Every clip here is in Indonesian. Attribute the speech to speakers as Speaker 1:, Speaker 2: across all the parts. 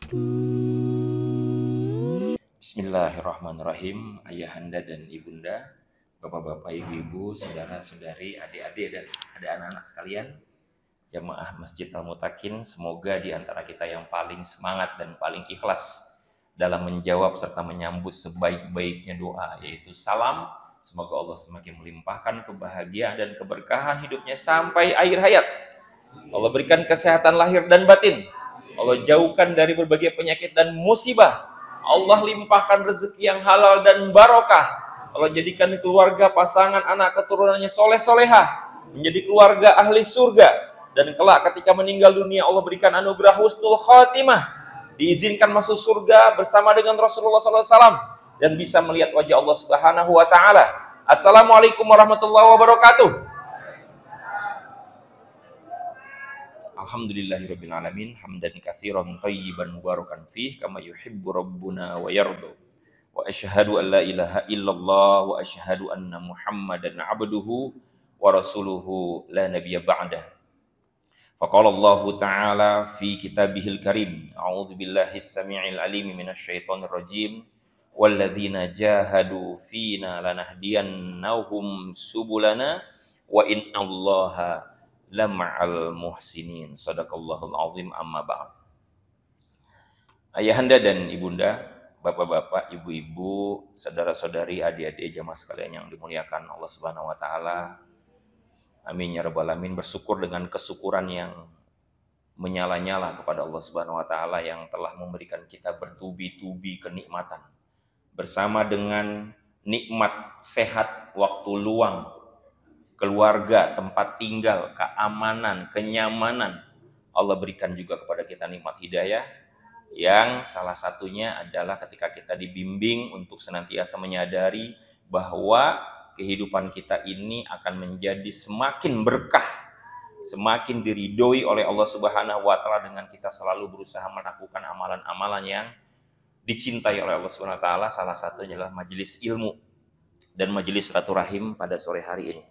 Speaker 1: Bismillahirrahmanirrahim. Ayahanda dan ibunda, bapak-bapak, ibu-ibu, saudara-saudari, adik-adik, dan ada anak-anak sekalian, jamaah Masjid Al-Mutakin, semoga di antara kita yang paling semangat dan paling ikhlas dalam menjawab serta menyambut sebaik-baiknya doa, yaitu salam. Semoga Allah semakin melimpahkan kebahagiaan dan keberkahan hidupnya sampai akhir hayat. Allah berikan kesehatan lahir dan batin. Allah jauhkan dari berbagai penyakit dan musibah. Allah limpahkan rezeki yang halal dan barokah. Allah jadikan keluarga, pasangan, anak keturunannya soleh-solehah, menjadi keluarga ahli surga. Dan kelak ketika meninggal dunia, Allah berikan anugerah husnul khatimah, diizinkan masuk surga bersama dengan Rasulullah SAW dan bisa melihat wajah Allah Subhanahu wa Ta'ala. Assalamualaikum warahmatullahi wabarakatuh. Alhamdulillahirabbil alamin, hamdan katsiran thayyiban mubarakan fih kama yuhibbu rabbuna wa yarda. Wa asyhadu an la ilaha illallah wa asyhadu anna Muhammadan abduhu wa rasuluhu la nabiyya ba'dah. Faqala Allah Ta'ala fi kitabihil karim, a'udzu billahi as-sami'il alim minasyaitonir rajim, walladzina jahadu fina lanahdiyannahum subulana wa in Allaha lama'al muhsinin. Shadaqallahul azim. Amma ba'd. Ayahanda dan ibunda, bapak-bapak, ibu-ibu, saudara-saudari, adik-adik jamaah sekalian yang dimuliakan Allah Subhanahu wa Ta'ala. Amin ya rabbal alamin. Bersyukur dengan kesyukuran yang menyala-nyala kepada Allah Subhanahu wa Ta'ala yang telah memberikan kita bertubi-tubi kenikmatan bersama dengan nikmat sehat, waktu luang, keluarga, tempat tinggal, keamanan, kenyamanan. Allah berikan juga kepada kita nikmat hidayah, yang salah satunya adalah ketika kita dibimbing untuk senantiasa menyadari bahwa kehidupan kita ini akan menjadi semakin berkah, semakin diridhoi oleh Allah Subhanahu wa Ta'ala dengan kita selalu berusaha melakukan amalan-amalan yang dicintai oleh Allah Subhanahu wa Ta'ala. Salah satunya adalah majelis ilmu dan majelis silaturahim pada sore hari ini.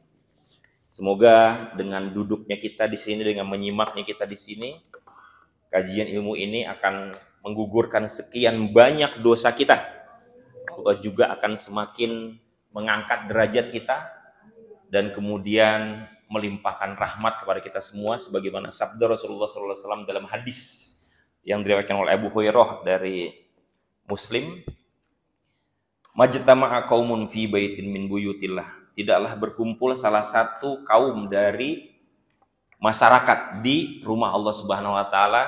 Speaker 1: Semoga dengan duduknya kita di sini, dengan menyimaknya kita di sini, kajian ilmu ini akan menggugurkan sekian banyak dosa kita. Allah juga akan semakin mengangkat derajat kita dan kemudian melimpahkan rahmat kepada kita semua, sebagaimana sabda Rasulullah SAW dalam hadis yang diriwayatkan oleh Abu Hurairah dari Muslim, majtama'a qaumun fi baitin min buyutillah, tidaklah berkumpul salah satu kaum dari masyarakat di rumah Allah Subhanahu wa Ta'ala,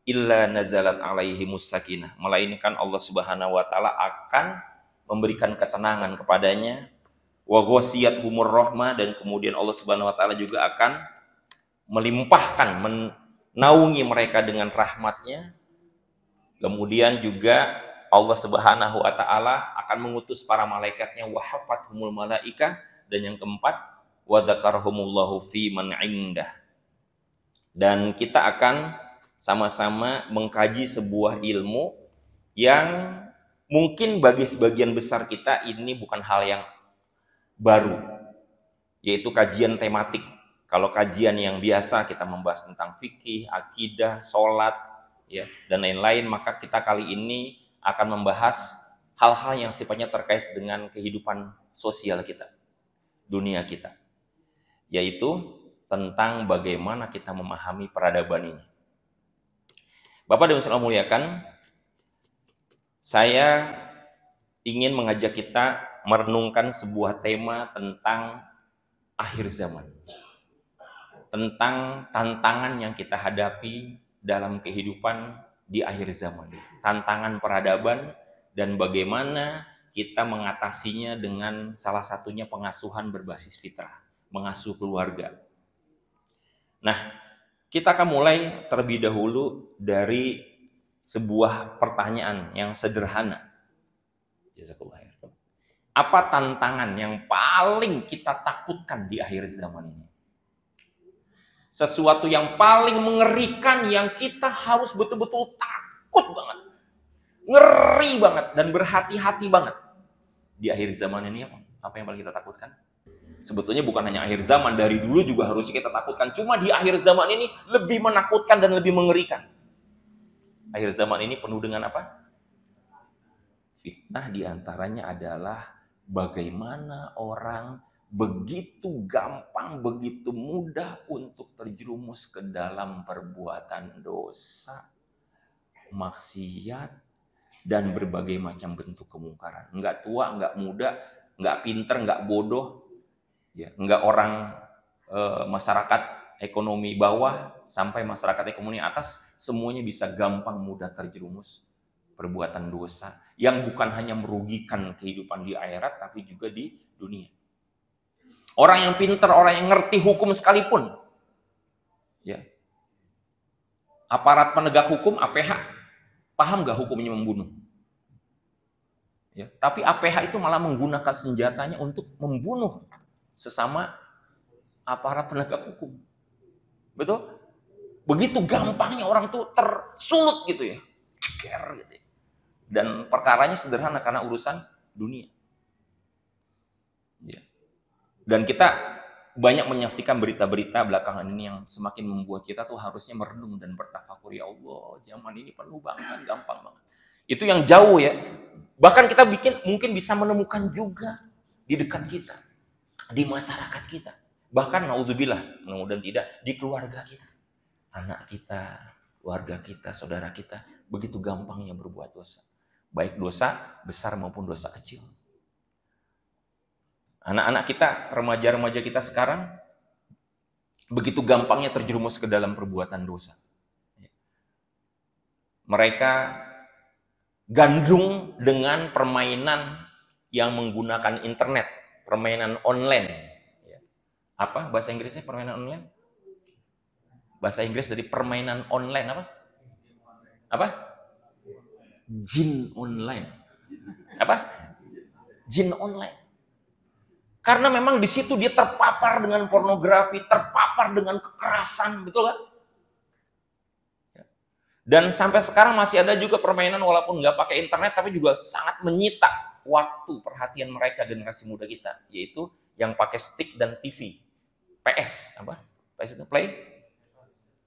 Speaker 1: illa nazalat alaihimus sakinah, melainkan Allah Subhanahu wa Ta'ala akan memberikan ketenangan kepadanya, wa ghasiyatuhumur rahmah, dan kemudian Allah Subhanahu wa Ta'ala juga akan melimpahkan, menaungi mereka dengan rahmatnya. Kemudian juga Allah Subhanahu wa Ta'ala akan mengutus para malaikatnya, wa hafathumul malaika, dan yang keempat, wa dzakarahumullahu fi man indah. Dan kita akan sama-sama mengkaji sebuah ilmu yang mungkin bagi sebagian besar kita ini bukan hal yang baru, yaitu kajian tematik. Kalau kajian yang biasa kita membahas tentang fikih, akidah, sholat, ya, dan lain-lain, maka kita kali ini akan membahas hal-hal yang sifatnya terkait dengan kehidupan sosial kita, dunia kita, yaitu tentang bagaimana kita memahami peradaban ini. Bapak dan Ibu sekalian muliakan, saya ingin mengajak kita merenungkan sebuah tema tentang akhir zaman, tentang tantangan yang kita hadapi dalam kehidupan di akhir zaman, tantangan peradaban, dan bagaimana kita mengatasinya dengan salah satunya pengasuhan berbasis fitrah, mengasuh keluarga. Nah, kita akan mulai terlebih dahulu dari sebuah pertanyaan yang sederhana. Apa tantangan yang paling kita takutkan di akhir zaman ini? Sesuatu yang paling mengerikan yang kita harus betul-betul takut banget, ngeri banget, dan berhati-hati banget di akhir zaman ini. Apa yang paling kita takutkan? Sebetulnya bukan hanya akhir zaman, dari dulu juga harusnya kita takutkan. Cuma di akhir zaman ini lebih menakutkan dan lebih mengerikan. Akhir zaman ini penuh dengan apa? Fitnah. Diantaranya adalah bagaimana orang begitu gampang, begitu mudah untuk terjerumus ke dalam perbuatan dosa, maksiat, dan berbagai macam bentuk kemungkaran. Enggak tua, enggak muda, enggak pinter, enggak bodoh, ya, enggak orang masyarakat ekonomi bawah sampai masyarakat ekonomi atas, semuanya bisa gampang mudah terjerumus perbuatan dosa yang bukan hanya merugikan kehidupan di akhirat tapi juga di dunia. Orang yang pinter, orang yang ngerti hukum sekalipun, ya, aparat penegak hukum, APH, paham nggak hukumnya membunuh? Ya, tapi APH itu malah menggunakan senjatanya untuk membunuh sesama aparat penegak hukum. Betul? Begitu gampangnya orang tuh tersulut gitu ya. Gitu ya. Dan perkaranya sederhana karena urusan dunia. Ya. Dan kita banyak menyaksikan berita-berita belakangan ini yang semakin membuat kita tuh harusnya merenung dan bertafakur, ya Allah, zaman ini penuh banget, gampang banget. Itu yang jauh ya. Bahkan kita mungkin bisa menemukan juga di dekat kita, di masyarakat kita. Bahkan naudzubillah, mudah-mudahan tidak, di keluarga kita. Anak kita, keluarga kita, saudara kita, begitu gampangnya berbuat dosa. Baik dosa besar maupun dosa kecil. Anak-anak kita, remaja-remaja kita sekarang, begitu gampangnya terjerumus ke dalam perbuatan dosa. Mereka gandrung dengan permainan yang menggunakan internet, permainan online. Apa bahasa Inggrisnya permainan online? Bahasa Inggris dari permainan online apa? Apa? Jin online. Apa? Jin online. Karena memang di situ dia terpapar dengan pornografi, terpapar dengan kekerasan, betul kan? Dan sampai sekarang masih ada juga permainan walaupun nggak pakai internet, tapi juga sangat menyita waktu perhatian mereka generasi muda kita, yaitu yang pakai stick dan TV. PS apa? PS itu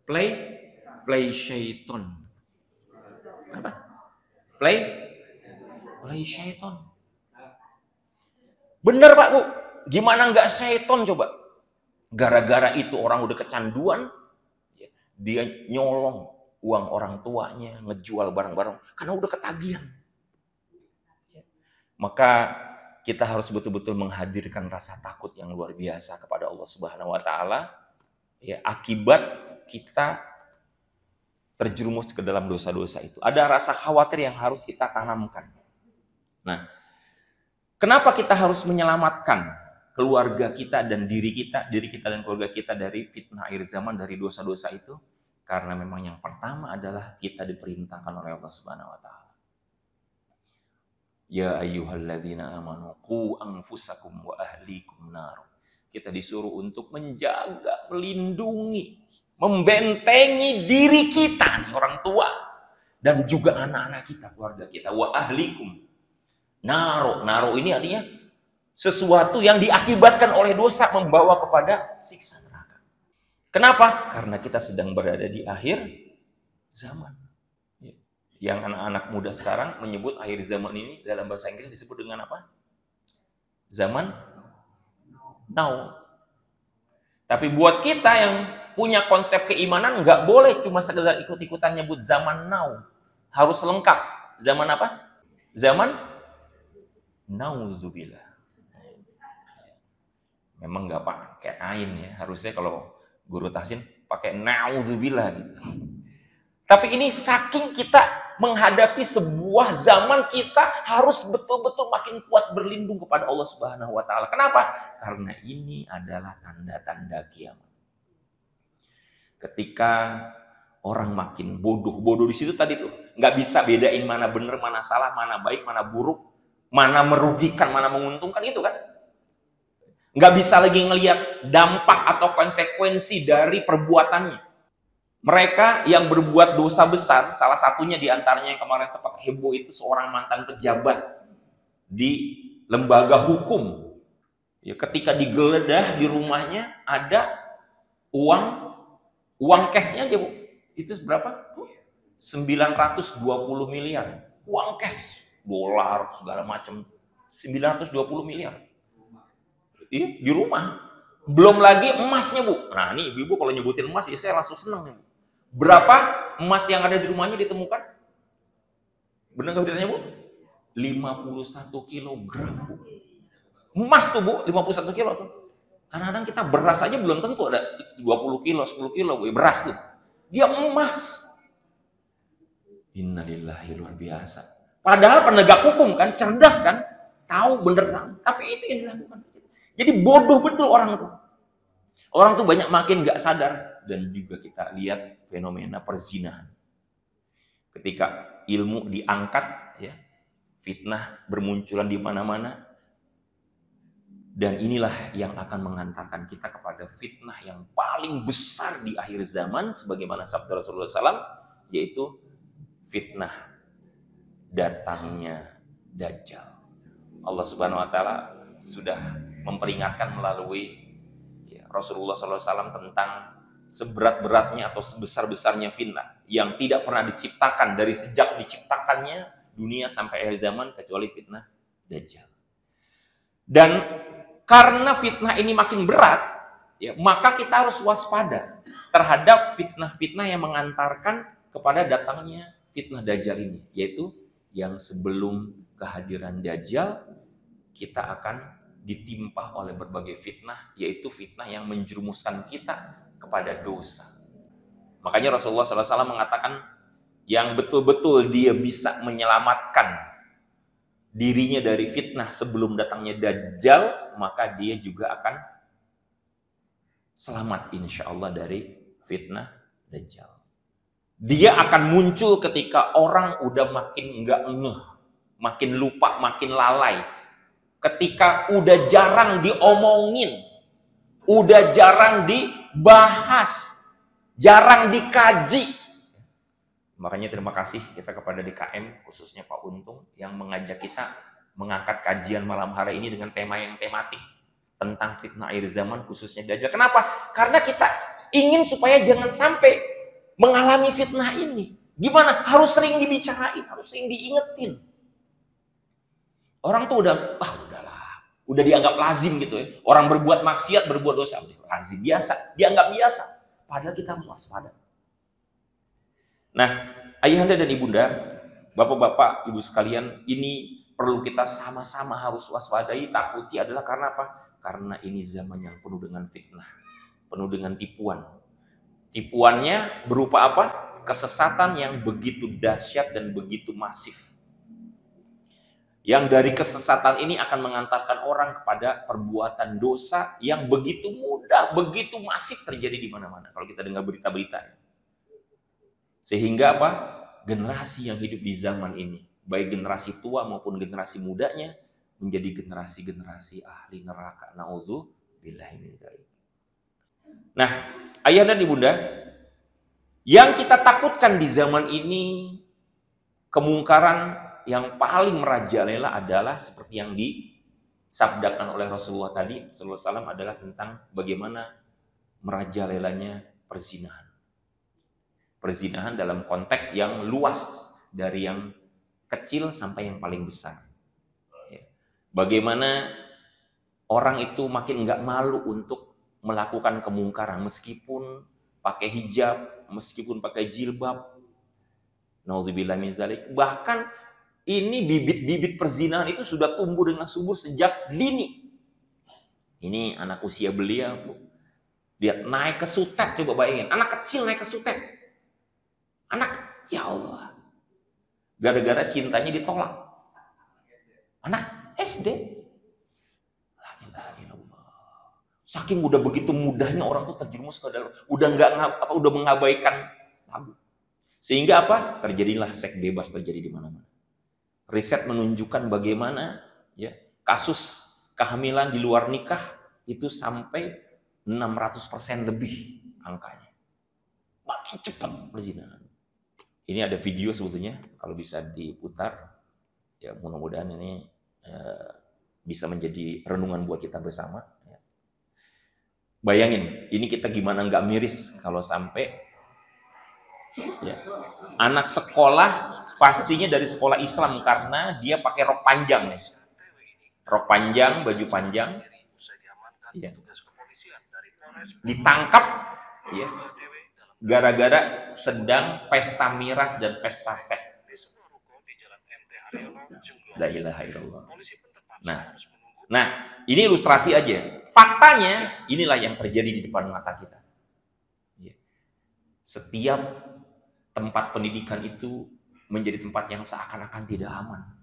Speaker 1: PlayStation. Apa? PlayStation. Bener Pak Bu, gimana nggak syaiton coba? Gara-gara itu orang udah kecanduan, dia nyolong uang orang tuanya, ngejual barang-barang, karena udah ketagihan. Maka kita harus betul-betul menghadirkan rasa takut yang luar biasa kepada Allah Subhanahu wa taala, ya, akibat kita terjerumus ke dalam dosa-dosa itu. Ada rasa khawatir yang harus kita tanamkan. Nah, kenapa kita harus menyelamatkan keluarga kita dan diri kita dan keluarga kita dari fitnah akhir zaman, dari dosa-dosa itu? Karena memang yang pertama adalah kita diperintahkan oleh Allah Subhanahu wa taala. Ya ayyuhalladzina amanu qu anfusakum wa ahlikum nar. Kita disuruh untuk menjaga, melindungi, membentengi diri kita, nih, orang tua, dan juga anak-anak kita, keluarga kita. Wa ahlikum naro ini artinya sesuatu yang diakibatkan oleh dosa membawa kepada siksa neraka. Kenapa? Karena kita sedang berada di akhir zaman. Yang anak-anak muda sekarang menyebut akhir zaman ini dalam bahasa Inggris disebut dengan apa? Zaman now. Tapi buat kita yang punya konsep keimanan, nggak boleh cuma sekedar ikut-ikutan nyebut zaman now. Harus lengkap. Zaman apa? Zaman nauzubillah. Memang nggak pakai ain ya. Harusnya kalau guru tahsin pakai nauzubillah gitu. Tapi ini saking kita menghadapi sebuah zaman, kita harus betul-betul makin kuat berlindung kepada Allah Subhanahu wa taala. Kenapa? Karena ini adalah tanda-tanda kiamat. Ketika orang makin bodoh di situ tadi tuh, nggak bisa bedain mana benar, mana salah, mana baik, mana buruk, mana merugikan, mana menguntungkan, itu kan. Nggak bisa lagi ngelihat dampak atau konsekuensi dari perbuatannya. Mereka yang berbuat dosa besar, salah satunya diantaranya yang kemarin sempat heboh itu seorang mantan pejabat di lembaga hukum. Ya, ketika digeledah di rumahnya ada uang cashnya aja Bu. Itu berapa? 920 miliar. Uang cash, dolar, segala macam. 920 miliar. Iya, di rumah. Belum lagi emasnya, Bu. Nah, ini ibu kalau nyebutin emas, ya saya langsung senang nih, Bu. Berapa emas yang ada di rumahnya ditemukan? Benar nggak beritanya, Bu? 51 kilogram, Bu. Emas tuh, Bu, 51 kilo tuh. Kadang-kadang kita beras aja belum tentu ada 20 kilo, 10 kilo, Bu. Beras tuh. Dia emas. Innalillahi, luar biasa. Padahal penegak hukum kan, cerdas kan, tahu bener salah. Tapi itu yang dilakukan. Jadi bodoh betul orang tuh. Orang tuh banyak makin nggak sadar. Dan juga kita lihat fenomena perzinahan. Ketika ilmu diangkat, ya, fitnah bermunculan di mana-mana. Dan inilah yang akan mengantarkan kita kepada fitnah yang paling besar di akhir zaman, sebagaimana sabda Rasulullah SAW, yaitu fitnah datangnya Dajjal. Allah Subhanahu Wa Taala sudah memperingatkan melalui Rasulullah SAW tentang seberat-beratnya atau sebesar-besarnya fitnah yang tidak pernah diciptakan dari sejak diciptakannya dunia sampai akhir zaman kecuali fitnah Dajjal. Dan karena fitnah ini makin berat, ya, maka kita harus waspada terhadap fitnah-fitnah yang mengantarkan kepada datangnya fitnah Dajjal ini, yaitu yang sebelum kehadiran Dajjal kita akan ditimpa oleh berbagai fitnah, yaitu fitnah yang menjerumuskan kita kepada dosa. Makanya Rasulullah SAW mengatakan yang betul-betul dia bisa menyelamatkan dirinya dari fitnah sebelum datangnya Dajjal, maka dia juga akan selamat insya Allah dari fitnah Dajjal. Dia akan muncul ketika orang udah makin nggak ngeh, makin lupa, makin lalai. Ketika udah jarang diomongin, udah jarang dibahas, jarang dikaji. Makanya terima kasih kita kepada DKM, khususnya Pak Untung, yang mengajak kita mengangkat kajian malam hari ini dengan tema yang tematik tentang fitnah akhir zaman, khususnya Dajjal. Kenapa? Karena kita ingin supaya jangan sampai mengalami fitnah ini. Gimana? Harus sering dibicarain, harus sering diingetin. Orang tuh udahlah, udah dianggap lazim gitu ya. Orang berbuat maksiat, berbuat dosa, lazim, biasa, dianggap biasa. Padahal kita harus waspada. Nah, ayahanda dan ibunda, bapak-bapak, ibu sekalian, ini perlu kita sama-sama harus waspadai, takuti adalah karena apa? Karena ini zaman yang penuh dengan fitnah, penuh dengan tipuan. Tipuannya berupa apa? Kesesatan yang begitu dahsyat dan begitu masif. Yang dari kesesatan ini akan mengantarkan orang kepada perbuatan dosa yang begitu mudah, begitu masif terjadi di mana-mana. Kalau kita dengar berita-berita. Sehingga apa? Generasi yang hidup di zaman ini, baik generasi tua maupun generasi mudanya, menjadi generasi-generasi ahli neraka. Na'udzubillahi min dzalik. Nah, ayah dan ibunda, yang kita takutkan di zaman ini, kemungkaran yang paling merajalela adalah seperti yang disabdakan oleh Rasulullah tadi, Rasulullah SAW, adalah tentang bagaimana merajalelanya perzinahan. Perzinahan dalam konteks yang luas, dari yang kecil sampai yang paling besar. Bagaimana orang itu makin nggak malu untuk melakukan kemungkaran meskipun pakai hijab, meskipun pakai jilbab. Naudzubillah min dzalik. Bahkan ini bibit-bibit perzinahan itu sudah tumbuh dengan subur sejak dini. Ini anak usia belia, Bu. Dia naik ke sutet, coba bayangin. Anak kecil naik ke sutet. Anak, ya Allah. Gara-gara cintanya ditolak. Anak SD. Saking udah begitu mudahnya orang tuh terjerumus ke dalam, udah mengabaikan tabu. Sehingga apa? Terjadilah seks bebas terjadi di mana-mana. Riset menunjukkan bagaimana ya kasus kehamilan di luar nikah itu sampai 600% lebih angkanya. Makin cepat perzinahan. Ini ada video sebetulnya, kalau bisa diputar, ya mudah-mudahan ini bisa menjadi renungan buat kita bersama. Bayangin, ini kita gimana nggak miris kalau sampai Ya. Anak sekolah pastinya dari sekolah Islam karena dia pakai rok panjang nih. Rok panjang, baju panjang. Ya. Ditangkap ya, gara-gara sedang pesta miras dan pesta seks. La ilaha illallah. Nah, ini ilustrasi aja. Faktanya, inilah yang terjadi di depan mata kita. Setiap tempat pendidikan itu menjadi tempat yang seakan-akan tidak aman.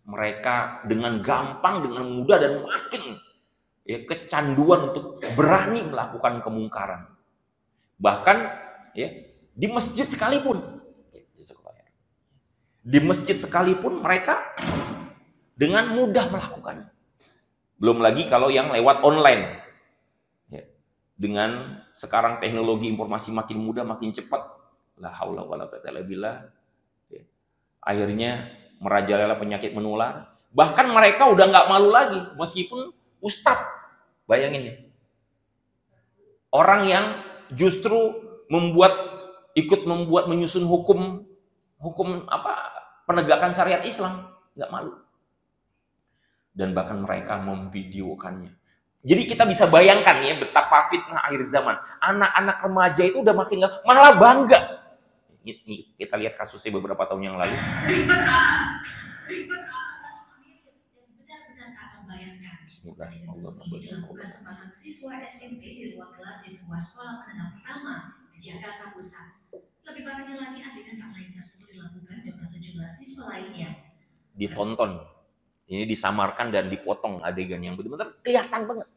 Speaker 1: Mereka dengan gampang, dengan mudah dan makin kecanduan untuk berani melakukan kemungkaran. Bahkan ya, di masjid sekalipun. Di masjid sekalipun mereka dengan mudah melakukannya. Belum lagi kalau yang lewat online. Ya. Dengan sekarang teknologi informasi makin mudah, makin cepat. La haula wala quwwata illa billah. Ya. Akhirnya merajalela penyakit menular. Bahkan mereka udah nggak malu lagi, meskipun ustadz. Bayangin ya. Orang yang justru ikut membuat menyusun hukum penegakan syariat Islam, nggak malu. Dan bahkan mereka memvideokannya. Jadi kita bisa bayangkan ya betapa fitnah akhir zaman. Anak-anak remaja itu udah makin malah bangga. Ini kita lihat kasusnya beberapa tahun yang lalu. Bismillah.
Speaker 2: Dilakukan sepasang siswa SMP di ruang kelas di sebuah sekolah menengah pertama di Jakarta Pusat. Lebih parahnya lagi, adegan tak lain tersebut dilakukan dengan sejumlah siswa lainnya.
Speaker 1: Ditonton, ini disamarkan dan dipotong adegan yang benar-benar kelihatan banget.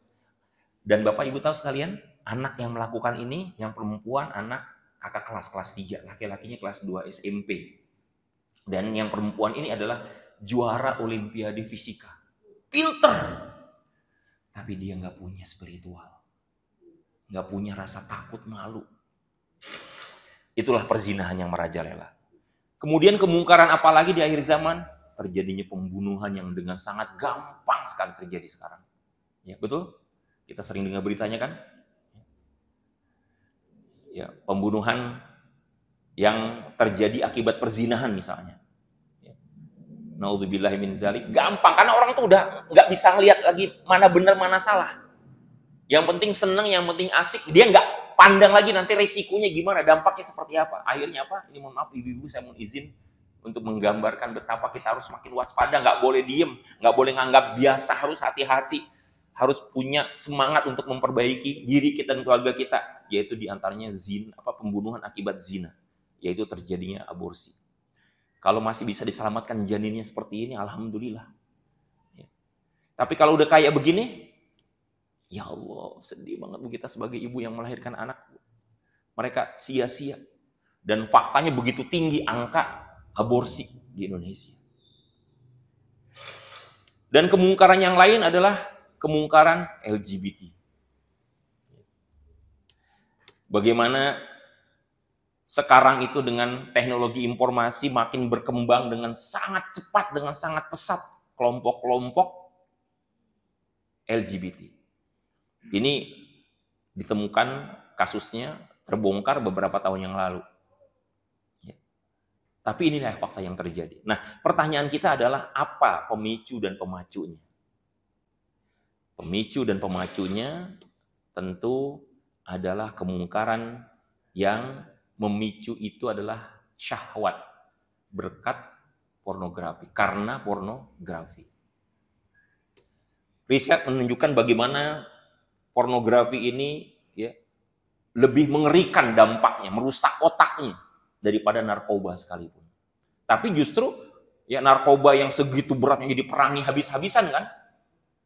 Speaker 1: Dan Bapak Ibu tahu sekalian, anak yang melakukan ini, yang perempuan, anak kakak kelas 3, laki-lakinya kelas 2 SMP. Dan yang perempuan ini adalah juara Olimpiade Fisika. Pinter. Tapi dia nggak punya spiritual. Nggak punya rasa takut, malu. Itulah perzinahan yang merajalela. Kemudian kemungkaran apalagi di akhir zaman? Terjadinya pembunuhan yang dengan sangat gampang sekali terjadi sekarang. Ya, betul? Kita sering dengar beritanya kan? Ya, pembunuhan yang terjadi akibat perzinahan misalnya. Naudzubillahi min dzalik. Gampang karena orang tuh udah nggak bisa ngelihat lagi mana benar mana salah. Yang penting seneng, yang penting asik. Dia nggak pandang lagi nanti resikonya gimana, dampaknya seperti apa. Akhirnya apa? Ini mohon maaf ibu-ibu, saya mohon izin untuk menggambarkan betapa kita harus makin waspada, nggak boleh diem, nggak boleh nganggap biasa, harus hati-hati, harus punya semangat untuk memperbaiki diri kita dan keluarga kita, yaitu diantaranya pembunuhan akibat zina, yaitu terjadinya aborsi. Kalau masih bisa diselamatkan janinnya seperti ini, alhamdulillah. Ya. Tapi kalau udah kayak begini, ya Allah, sedih banget kita sebagai ibu yang melahirkan anak. Mereka sia-sia. Dan faktanya begitu tinggi angka aborsi di Indonesia. Dan kemungkaran yang lain adalah kemungkaran LGBT. Bagaimana sekarang itu dengan teknologi informasi makin berkembang dengan sangat cepat, dengan sangat pesat kelompok-kelompok LGBT. Ini ditemukan kasusnya, terbongkar beberapa tahun yang lalu. Ya. Tapi inilah fakta yang terjadi. Nah, pertanyaan kita adalah apa pemicu dan pemacunya? Pemicu dan pemacunya tentu adalah kemungkaran yang memicu itu adalah syahwat berkat pornografi, karena pornografi. Riset menunjukkan bagaimana pornografi ini ya lebih mengerikan dampaknya, merusak otaknya daripada narkoba sekalipun. Tapi justru ya narkoba yang segitu beratnya diperangi habis-habisan kan?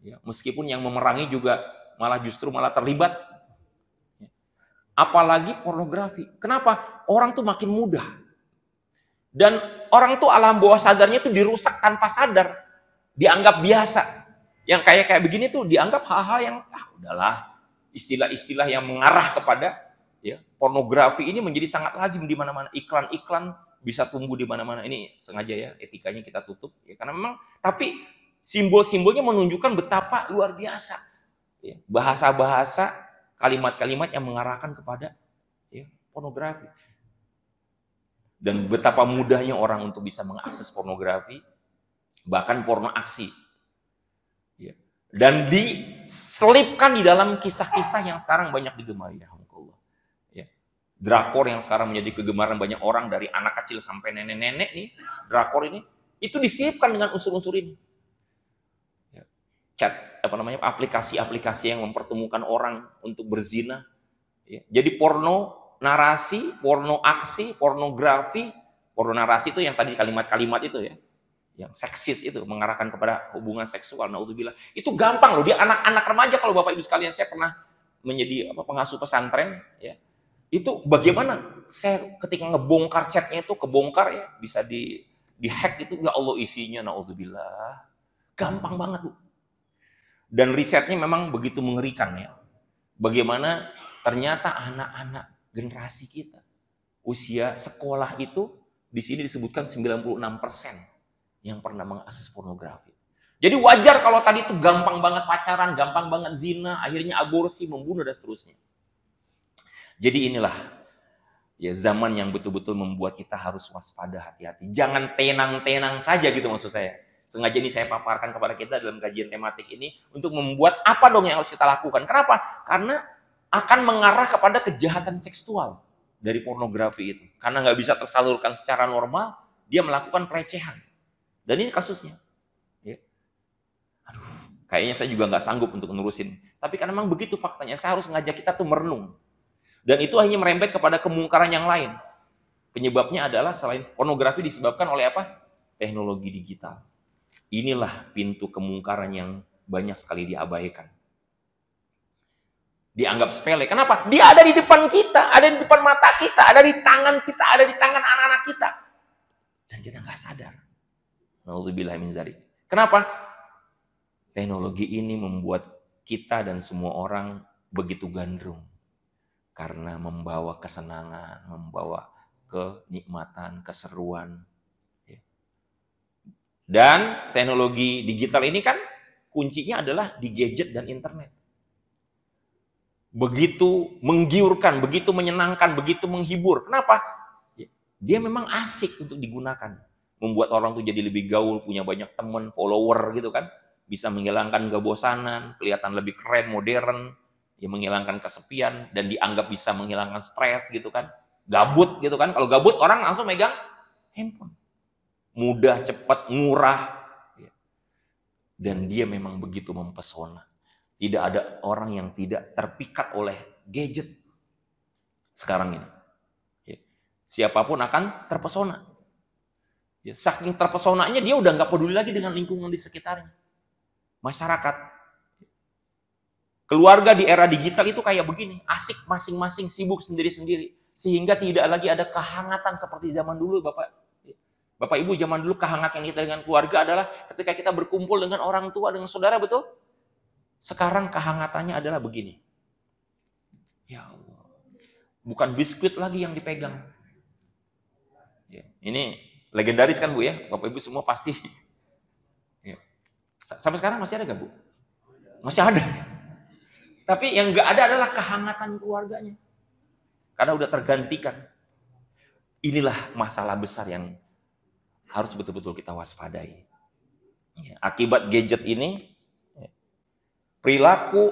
Speaker 1: Ya, meskipun yang memerangi juga justru malah terlibat. Apalagi pornografi. Kenapa? Orang tuh makin mudah. Dan orang tuh alam bawah sadarnya tuh dirusak tanpa sadar. Dianggap biasa. Yang kayak begini tuh dianggap hal-hal yang udahlah, istilah-istilah yang mengarah kepada ya pornografi ini menjadi sangat lazim di mana-mana. Iklan-iklan bisa tumbuh di mana-mana. Ini sengaja ya etikanya kita tutup ya, karena memang tapi simbol-simbolnya menunjukkan betapa luar biasa. Ya, bahasa-bahasa, kalimat-kalimat yang mengarahkan kepada ya, pornografi. Dan betapa mudahnya orang untuk bisa mengakses pornografi, bahkan porno aksi. Ya. Dan diselipkan di dalam kisah-kisah yang sekarang banyak digemari. Ya. Drakor yang sekarang menjadi kegemaran banyak orang, dari anak kecil sampai nenek-nenek nih, drakor ini, itu diselipkan dengan unsur-unsur ini. Ya. Chat, aplikasi-aplikasi yang mempertemukan orang untuk berzina. Ya. Jadi porno narasi, porno aksi, pornografi, porno narasi itu yang tadi kalimat-kalimat itu ya, yang seksis itu, mengarahkan kepada hubungan seksual. Naudzubillah. Itu gampang loh, dia anak-anak remaja. Kalau Bapak Ibu sekalian, saya pernah menjadi pengasuh pesantren, ya. Itu bagaimana saya ketika ngebongkar chatnya itu, kebongkar ya, bisa di-hack itu, ya Allah isinya, naudzubillah. Gampang banget, Bu. Dan risetnya memang begitu mengerikan ya. Bagaimana ternyata anak-anak generasi kita, usia sekolah itu di sini disebutkan 96% yang pernah mengakses pornografi. Jadi wajar kalau tadi itu gampang banget pacaran, gampang banget zina, akhirnya aborsi, membunuh dan seterusnya. Jadi inilah ya zaman yang betul-betul membuat kita harus waspada, hati-hati. Jangan tenang-tenang saja gitu maksud saya. Sengaja ini saya paparkan kepada kita dalam kajian tematik ini untuk membuat apa dong yang harus kita lakukan. Kenapa? Karena akan mengarah kepada kejahatan seksual dari pornografi itu. Karena nggak bisa tersalurkan secara normal, dia melakukan pelecehan. Dan ini kasusnya. Ya. Aduh, kayaknya saya juga nggak sanggup untuk menerusin. Tapi karena memang begitu faktanya, saya harus ngajak kita tuh merenung. Dan itu hanya merembet kepada kemungkaran yang lain. Penyebabnya adalah selain pornografi disebabkan oleh apa? Teknologi digital. Inilah pintu kemungkaran yang banyak sekali diabaikan. Dianggap sepele. Kenapa? Dia ada di depan kita, ada di depan mata kita, ada di tangan kita, ada di tangan anak-anak kita. Dan kita nggak sadar. Nauzubillah min dzalik. Kenapa? Teknologi ini membuat kita dan semua orang begitu gandrung. Karena membawa kesenangan, membawa kenikmatan, keseruan. Dan teknologi digital ini kan kuncinya adalah di gadget dan internet. Begitu menggiurkan, begitu menyenangkan, begitu menghibur. Kenapa? Dia memang asik untuk digunakan. Membuat orang tuh jadi lebih gaul, punya banyak teman, follower gitu kan. Bisa menghilangkan kebosanan, kelihatan lebih keren, modern, ya menghilangkan kesepian, dan dianggap bisa menghilangkan stres gitu kan. Gabut gitu kan. Kalau gabut orang langsung megang handphone. Mudah, cepat, murah. Dan dia memang begitu mempesona. Tidak ada orang yang tidak terpikat oleh gadget sekarang ini. Ya. Siapapun akan terpesona. Ya, saking terpesonanya dia udah nggak peduli lagi dengan lingkungan di sekitarnya. Masyarakat. Keluarga di era digital itu kayak begini. Asik masing-masing, sibuk sendiri-sendiri. Sehingga tidak lagi ada kehangatan seperti zaman dulu, Bapak Ibu. Zaman dulu kehangatan kita dengan keluarga adalah ketika kita berkumpul dengan orang tua, dengan saudara, betul? Sekarang kehangatannya adalah begini. Ya Allah. Bukan biskuit lagi yang dipegang. Ya, ini legendaris kan Bu ya? Bapak Ibu semua pasti. Ya. Sampai sekarang masih ada gak Bu? Masih ada. Tapi yang gak ada adalah kehangatan keluarganya. Karena udah tergantikan. Inilah masalah besar yang harus betul-betul kita waspadai. Ya, akibat gadget ini, perilaku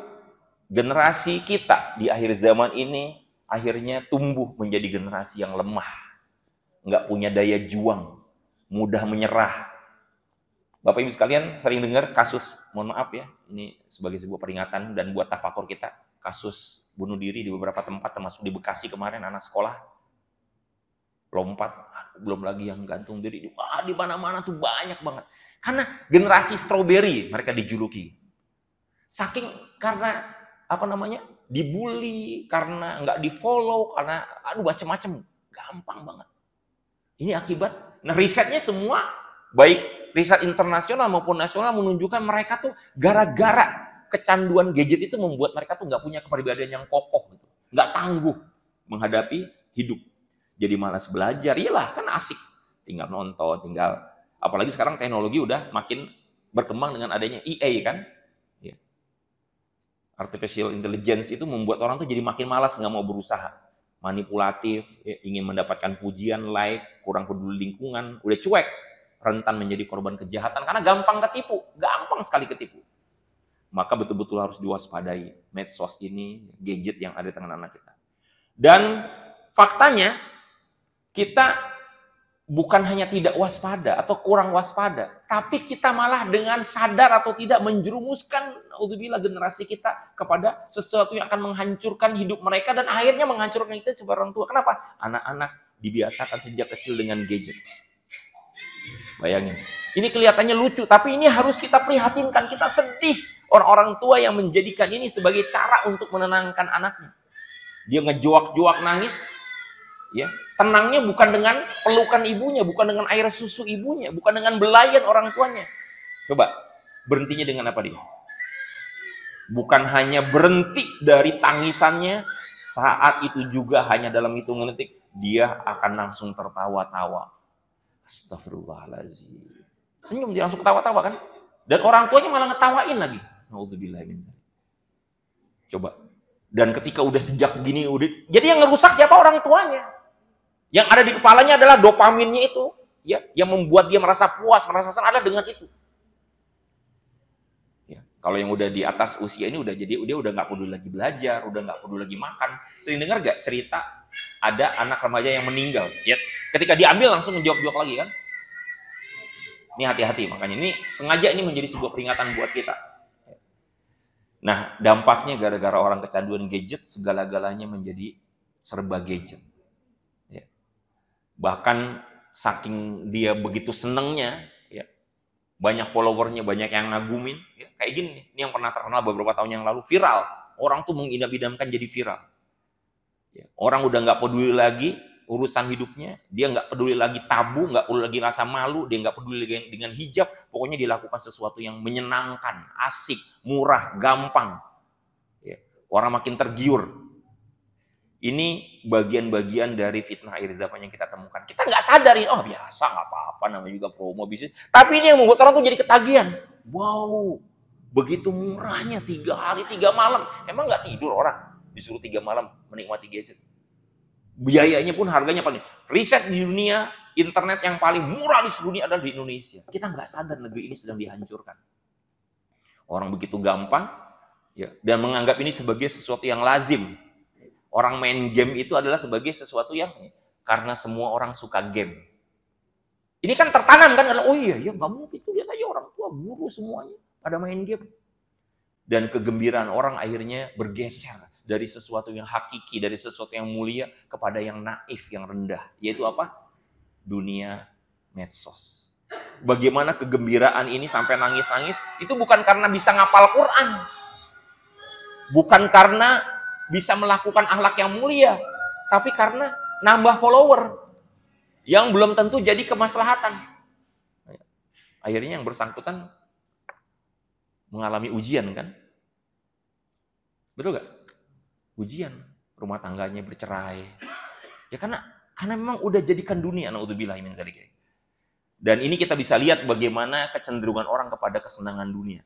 Speaker 1: generasi kita di akhir zaman ini akhirnya tumbuh menjadi generasi yang lemah, nggak punya daya juang, mudah menyerah. Bapak Ibu sekalian sering dengar kasus, mohon maaf ya, ini sebagai sebuah peringatan dan buat tafakur kita, kasus bunuh diri di beberapa tempat, termasuk di Bekasi kemarin, anak sekolah lompat, belum lagi yang gantung diri, di mana-mana tuh banyak banget. Karena generasi stroberi mereka dijuluki. Saking karena dibully, karena nggak di follow, karena macam-macam, gampang banget. Ini akibat. Nah, risetnya semua baik riset internasional maupun nasional menunjukkan mereka tuh gara-gara kecanduan gadget itu membuat mereka tuh nggak punya kepribadian yang kokoh, gitu, nggak tangguh menghadapi hidup. Jadi malas belajar, iyalah kan asik, tinggal nonton, apalagi sekarang teknologi udah makin berkembang dengan adanya AI kan. Artificial intelligence itu membuat orang tuh jadi makin malas, nggak mau berusaha. manipulatif, ya, ingin mendapatkan pujian, like, kurang peduli lingkungan, udah cuek, rentan menjadi korban kejahatan karena gampang ketipu, gampang sekali ketipu. Maka betul-betul harus diwaspadai medsos ini, gadget yang ada di tangan anak kita. Dan faktanya kita bukan hanya tidak waspada atau kurang waspada, tapi kita malah dengan sadar atau tidak menjerumuskan naudzubillah generasi kita kepada sesuatu yang akan menghancurkan hidup mereka dan akhirnya menghancurkan kita sebagai orang tua. Kenapa? Anak-anak dibiasakan sejak kecil dengan gadget. Bayangin. Ini kelihatannya lucu, tapi ini harus kita prihatinkan, kita sedih. Orang-orang tua yang menjadikan ini sebagai cara untuk menenangkan anaknya. Dia ngejoak-joak nangis, ya, tenangnya bukan dengan pelukan ibunya, bukan dengan air susu ibunya, bukan dengan belayan orang tuanya. Coba, berhentinya dengan apa dia? Bukan hanya berhenti dari tangisannya, saat itu juga hanya dalam hitungan detik, dia akan langsung tertawa-tawa. Astagfirullahaladzim. Senyum, dia langsung ketawa-tawa kan? Dan orang tuanya malah ngetawain lagi. Naudzubillah. Coba. Dan ketika udah sejak gini, jadi yang ngerusak siapa? Orang tuanya. Yang ada di kepalanya adalah dopaminnya itu, ya, yang membuat dia merasa puas, merasa senang dengan itu. Ya, kalau yang udah di atas usia ini dia udah nggak peduli lagi belajar, udah nggak peduli lagi makan. Sering dengar gak cerita ada anak remaja yang meninggal? Ya, ketika diambil langsung ngejok-jok lagi kan? Ini hati-hati, makanya ini sengaja ini menjadi sebuah peringatan buat kita. Nah, dampaknya gara-gara orang kecanduan gadget, segala-galanya menjadi serba gadget. Bahkan saking dia begitu senengnya, ya, banyak followernya, banyak yang ngagumin, ya, kayak gini, ini yang pernah terkenal beberapa tahun yang lalu, viral. Orang tuh mengidam-idamkan jadi viral. Ya, orang udah nggak peduli lagi urusan hidupnya, dia nggak peduli lagi tabu, nggak peduli lagi rasa malu, dia nggak peduli lagi dengan hijab, pokoknya dilakukan sesuatu yang menyenangkan, asik, murah, gampang. Ya, orang makin tergiur. Ini bagian-bagian dari fitnah akhir zaman yang kita temukan. Kita nggak sadarin, oh biasa, nggak apa-apa, namanya juga promo bisnis. Tapi ini yang membuat orang tuh jadi ketagihan. Wow, begitu murahnya 3 hari 3 malam. Emang nggak tidur orang disuruh 3 malam menikmati gadget. Biayanya pun harganya paling. Riset di dunia, internet yang paling murah di seluruh dunia adalah di Indonesia. Kita nggak sadar negeri ini sedang dihancurkan. Orang begitu gampang, ya, dan menganggap ini sebagai sesuatu yang lazim. Orang main game itu adalah sebagai sesuatu yang karena semua orang suka game. Ini kan tertanam kan, oh iya, ya nggak mungkin tuh, lihat aja orang tua, guru semuanya pada main game. Dan kegembiraan orang akhirnya bergeser dari sesuatu yang hakiki, dari sesuatu yang mulia kepada yang naif, yang rendah. Yaitu apa? Dunia medsos. Bagaimana kegembiraan ini sampai nangis-nangis, itu bukan karena bisa ngapal Quran. Bukan karena bisa melakukan akhlak yang mulia, tapi karena nambah follower yang belum tentu jadi kemaslahatan. Akhirnya yang bersangkutan mengalami ujian kan? Betul gak? Ujian, rumah tangganya bercerai. Ya karena memang udah jadikan dunia, naudzubillah min dzalik. Dan ini kita bisa lihat bagaimana kecenderungan orang kepada kesenangan dunia.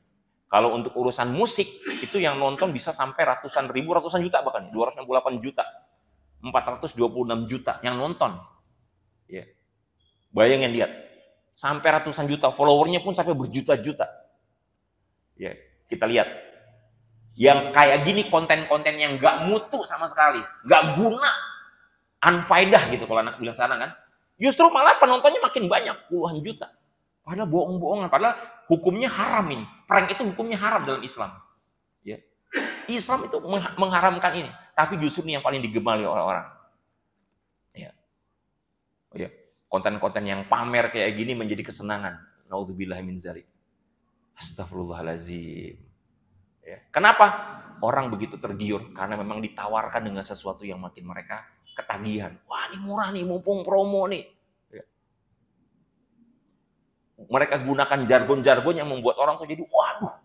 Speaker 1: Kalau untuk urusan musik, itu yang nonton bisa sampai ratusan ribu, ratusan juta bahkan. 268 juta. 426 juta yang nonton. Ya. Bayangin lihat. Sampai ratusan juta. Followernya pun sampai berjuta-juta. Ya, kita lihat. Yang kayak gini konten-konten yang gak mutu sama sekali. Gak guna. Unfaedah gitu kalau anak bilang sana kan. Justru malah penontonnya makin banyak. Puluhan juta. Padahal bohong-bohongan. Padahal hukumnya haram ini. Prank itu hukumnya haram dalam Islam. Ya. Islam itu mengharamkan ini. Tapi justru ini yang paling digemari oleh orang. Ya. Oh, ya. Konten-konten yang pamer kayak gini menjadi kesenangan. Naudzubillah min dzalik. Astagfirullahaladzim. Ya. Kenapa? Orang begitu tergiur. Karena memang ditawarkan dengan sesuatu yang makin mereka ketagihan. Wah ini murah nih, mumpung promo nih. Mereka gunakan jargon-jargon yang membuat orang tuh jadi waduh,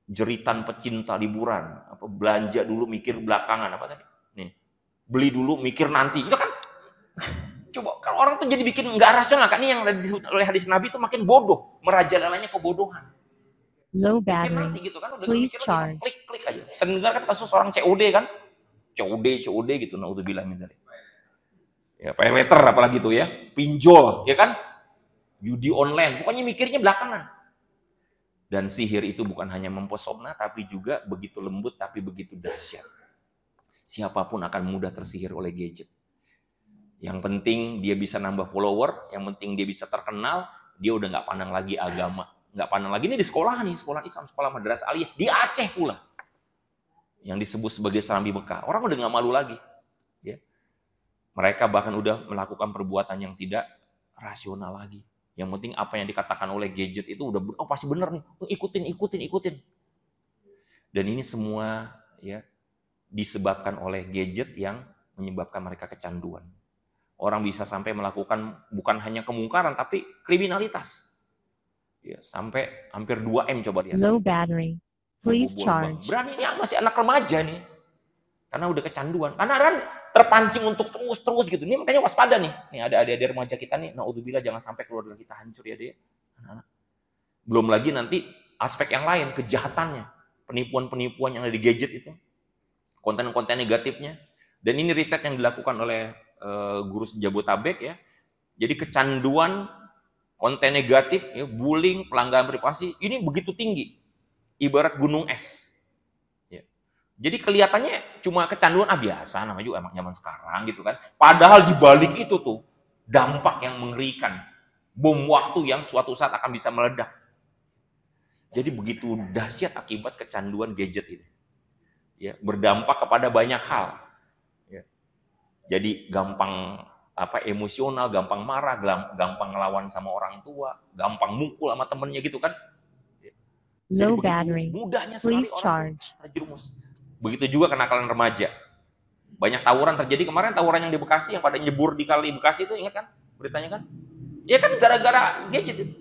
Speaker 1: jeritan pecinta liburan, apa belanja dulu mikir belakangan, apa tadi nih, beli dulu mikir nanti, itu kan coba kalau orang tuh jadi bikin nggak rasional kan. Ini yang disebut oleh hadis Nabi itu makin bodoh, merajalela kebodohan.
Speaker 3: Low
Speaker 1: Mikir
Speaker 3: battery.
Speaker 1: nanti gitu kan, udah mikir lagi, klik aja. Sering dengar kan kasus orang COD kan, COD gitu, naudzubillah min dzalik. Ya, pay letter apalagi tuh ya, pinjol, ya kan? Judi online, pokoknya mikirnya belakangan. Dan sihir itu bukan hanya mempesona, tapi juga begitu lembut, tapi begitu dahsyat. Siapapun akan mudah tersihir oleh gadget. Yang penting dia bisa nambah follower, yang penting dia bisa terkenal, dia udah nggak pandang lagi agama. Nggak pandang lagi, ini di sekolah nih, sekolah Islam, sekolah madrasah aliyah, di Aceh pula. Yang disebut sebagai Serambi Mekah. Orang udah nggak malu lagi. Ya. Mereka bahkan udah melakukan perbuatan yang tidak rasional lagi. Yang penting apa yang dikatakan oleh gadget itu udah, oh pasti bener nih, ikutin. Dan ini semua ya disebabkan oleh gadget yang menyebabkan mereka kecanduan. Orang bisa sampai melakukan bukan hanya kemungkaran, tapi kriminalitas. Ya, sampai hampir 2M coba lihat.
Speaker 3: Low battery. Please charge.
Speaker 1: Berani ini masih anak remaja nih. Karena udah kecanduan. Karena kan terpancing untuk terus gitu. Ini makanya waspada nih. Nih ada adik-adik remaja kita nih, naudzubillah jangan sampai keluarga kita hancur ya, Dek. Anak-anak. Belum lagi nanti aspek yang lain, kejahatannya, penipuan-penipuan yang ada di gadget itu. Konten-konten negatifnya. Dan ini riset yang dilakukan oleh guru Jabotabek ya. Jadi kecanduan konten negatif, ya, bullying, pelanggaran privasi, ini begitu tinggi. Ibarat gunung es. Ya. Jadi kelihatannya cuma kecanduan, biasa, namanya juga emang zaman sekarang gitu kan. Padahal di balik itu tuh, dampak yang mengerikan. Bom waktu yang suatu saat akan bisa meledak. Jadi begitu dahsyat akibat kecanduan gadget ini. Ya, berdampak kepada banyak hal. Ya. Jadi gampang emosional, gampang marah, gampang ngelawan sama orang tua, gampang mukul sama temennya gitu kan.
Speaker 3: Low battery.
Speaker 1: Mudahnya sekali
Speaker 3: Please
Speaker 1: orang
Speaker 3: charge.
Speaker 1: terjerumus. Begitu juga kenakalan remaja. Banyak tawuran terjadi kemarin, tawuran yang di Bekasi yang pada nyebur di kali Bekasi itu, ingat kan beritanya kan? Ya kan gara-gara gadget itu.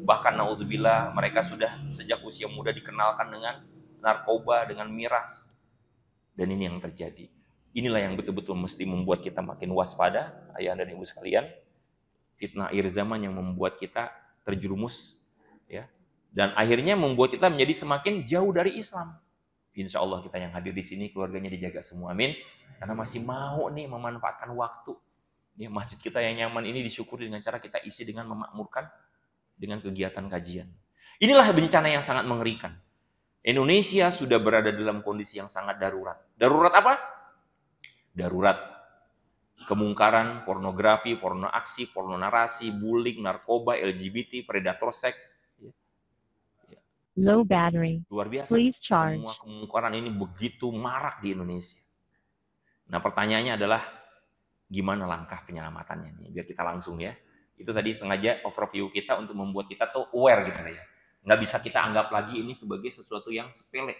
Speaker 1: Bahkan naudzubillah mereka sudah sejak usia muda dikenalkan dengan narkoba, dengan miras. Dan ini yang terjadi. Inilah yang betul-betul mesti membuat kita makin waspada, ayah dan ibu sekalian. Fitnah akhir zaman yang membuat kita terjerumus, ya. Dan akhirnya membuat kita menjadi semakin jauh dari Islam. Insya Allah kita yang hadir di sini keluarganya dijaga semua, amin. Karena masih mau nih memanfaatkan waktu. Ya, masjid kita yang nyaman ini disyukuri dengan cara kita isi dengan memakmurkan dengan kegiatan kajian. Inilah bencana yang sangat mengerikan. Indonesia sudah berada dalam kondisi yang sangat darurat. Darurat apa? Darurat kemungkaran, pornografi, porno aksi, porno narasi, bullying, narkoba, LGBT, predator seks.
Speaker 3: Low battery.
Speaker 1: Luar biasa.
Speaker 3: Please charge.
Speaker 1: Semua kemungkaran ini begitu marak di Indonesia. Nah, pertanyaannya adalah gimana langkah penyelamatannya nih? Biar kita langsung ya. Itu tadi sengaja overview kita untuk membuat kita tuh aware gitu ya. Nggak bisa kita anggap lagi ini sebagai sesuatu yang sepele.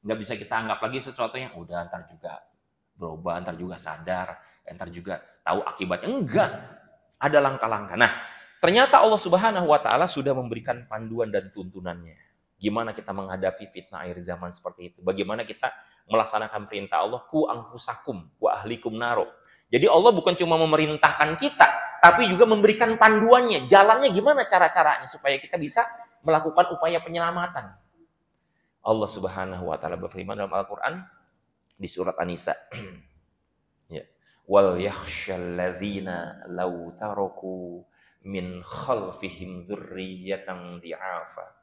Speaker 1: Nggak bisa kita anggap lagi sesuatu yang udah ntar juga berubah, ntar juga sadar, ntar juga tahu akibatnya. Enggak. Ada langkah-langkah. Nah, ternyata Allah Subhanahu wa Ta'ala sudah memberikan panduan dan tuntunannya. Gimana kita menghadapi fitnah akhir zaman seperti itu? Bagaimana kita melaksanakan perintah Allah, ku anfusakum wa ahlikum naro. Jadi Allah bukan cuma memerintahkan kita, tapi juga memberikan panduannya, jalannya gimana cara-caranya supaya kita bisa melakukan upaya penyelamatan. Allah Subhanahu wa Ta'ala berfirman dalam Al-Qur'an di surat An-Nisa. Ya. Wal yakhshal ladzina law taraku min khalfihim dzurriyyatan dhi'afa.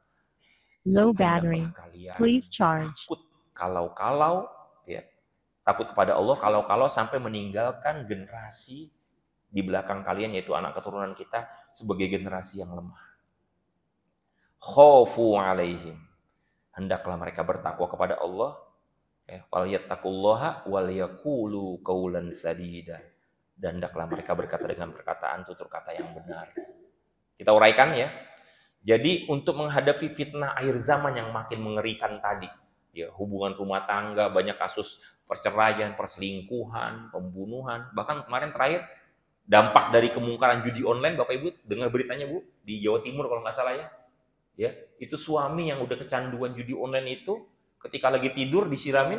Speaker 3: Low battery. Please charge.
Speaker 1: Takut kalau ya, takut kepada Allah kalau sampai meninggalkan generasi di belakang kalian, yaitu anak keturunan kita, sebagai generasi yang lemah. Khaufu alaihim. Hendaklah mereka bertakwa kepada Allah. Falyattaqullaha wal yaqulu qaulan sadida. Dan hendaklah mereka berkata dengan perkataan tutur kata yang benar. Kita uraikan ya. Jadi untuk menghadapi fitnah akhir zaman yang makin mengerikan tadi, ya, hubungan rumah tangga, banyak kasus perceraian, perselingkuhan, pembunuhan, bahkan kemarin terakhir dampak dari kemungkaran judi online, Bapak Ibu dengar beritanya Bu, di Jawa Timur kalau nggak salah ya. Ya, itu suami yang udah kecanduan judi online itu ketika lagi tidur disiramin